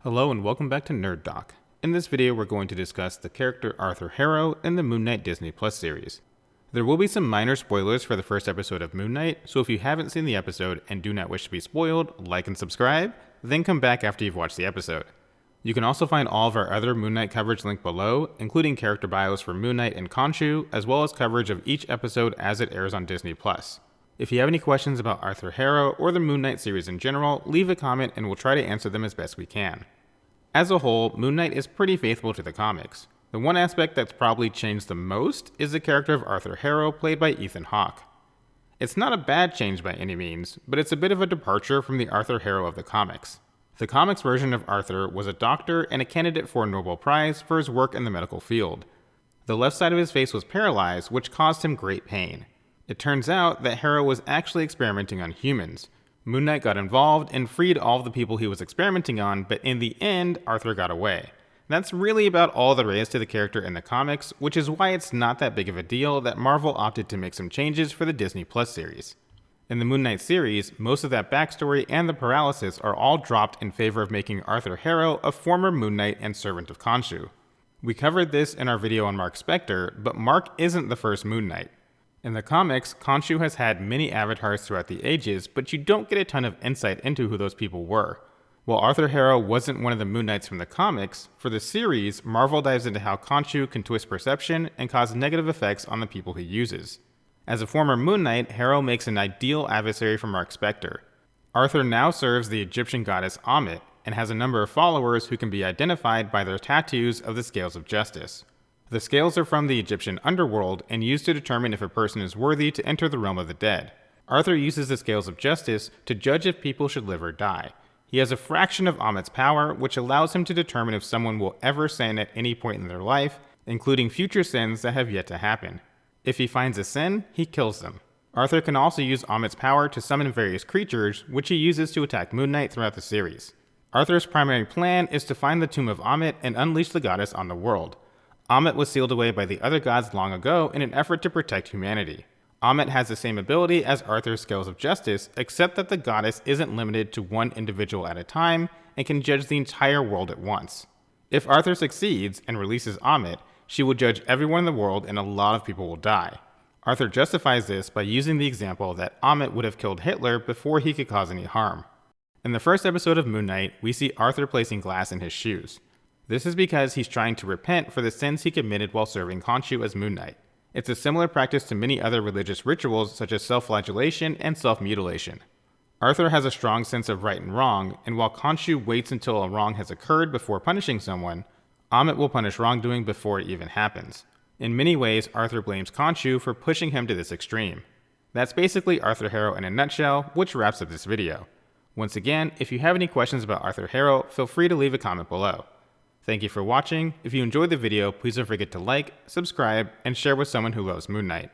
Hello and welcome back to Nerd Doc. In this video we're going to discuss the character Arthur Harrow in the Moon Knight Disney Plus series. There will be some minor spoilers for the first episode of Moon Knight, so if you haven't seen the episode and do not wish to be spoiled, like and subscribe, then come back after you've watched the episode. You can also find all of our other Moon Knight coverage linked below, including character bios for Moon Knight and Khonshu, as well as coverage of each episode as it airs on Disney Plus. If you have any questions about Arthur Harrow or the Moon Knight series in general, leave a comment and we'll try to answer them as best we can. As a whole, Moon Knight is pretty faithful to the comics. The one aspect that's probably changed the most is the character of Arthur Harrow, played by Ethan Hawke. It's not a bad change by any means, but it's a bit of a departure from the Arthur Harrow of the comics. The comics version of Arthur was a doctor and a candidate for a Nobel Prize for his work in the medical field. The left side of his face was paralyzed, which caused him great pain. It turns out that Harrow was actually experimenting on humans. Moon Knight got involved and freed all of the people he was experimenting on, but in the end, Arthur got away. That's really about all there is to the character in the comics, which is why it's not that big of a deal that Marvel opted to make some changes for the Disney Plus series. In the Moon Knight series, most of that backstory and the paralysis are all dropped in favor of making Arthur Harrow a former Moon Knight and servant of Khonshu. We covered this in our video on Mark Spector, but Mark isn't the first Moon Knight. In the comics, Khonshu has had many avatars throughout the ages, but you don't get a ton of insight into who those people were. While Arthur Harrow wasn't one of the Moon Knights from the comics, for the series, Marvel dives into how Khonshu can twist perception and cause negative effects on the people he uses. As a former Moon Knight, Harrow makes an ideal adversary for Mark Spector. Arthur now serves the Egyptian goddess Ammit, and has a number of followers who can be identified by their tattoos of the Scales of Justice. The scales are from the Egyptian underworld and used to determine if a person is worthy to enter the realm of the dead. Arthur uses the Scales of Justice to judge if people should live or die. He has a fraction of Ammit's power, which allows him to determine if someone will ever sin at any point in their life, including future sins that have yet to happen. If he finds a sin, he kills them. Arthur can also use Ammit's power to summon various creatures, which he uses to attack Moon Knight throughout the series. Arthur's primary plan is to find the tomb of Ammit and unleash the goddess on the world. Ammit was sealed away by the other gods long ago in an effort to protect humanity. Ammit has the same ability as Arthur's Scales of Justice, except that the goddess isn't limited to one individual at a time and can judge the entire world at once. If Arthur succeeds and releases Ammit, she will judge everyone in the world and a lot of people will die. Arthur justifies this by using the example that Ammit would have killed Hitler before he could cause any harm. In the first episode of Moon Knight, we see Arthur placing glass in his shoes. This is because he's trying to repent for the sins he committed while serving Khonshu as Moon Knight. It's a similar practice to many other religious rituals such as self-flagellation and self-mutilation. Arthur has a strong sense of right and wrong, and while Khonshu waits until a wrong has occurred before punishing someone, Ammit will punish wrongdoing before it even happens. In many ways, Arthur blames Khonshu for pushing him to this extreme. That's basically Arthur Harrow in a nutshell, which wraps up this video. Once again, if you have any questions about Arthur Harrow, feel free to leave a comment below. Thank you for watching. If you enjoyed the video, please don't forget to like, subscribe, and share with someone who loves Moon Knight.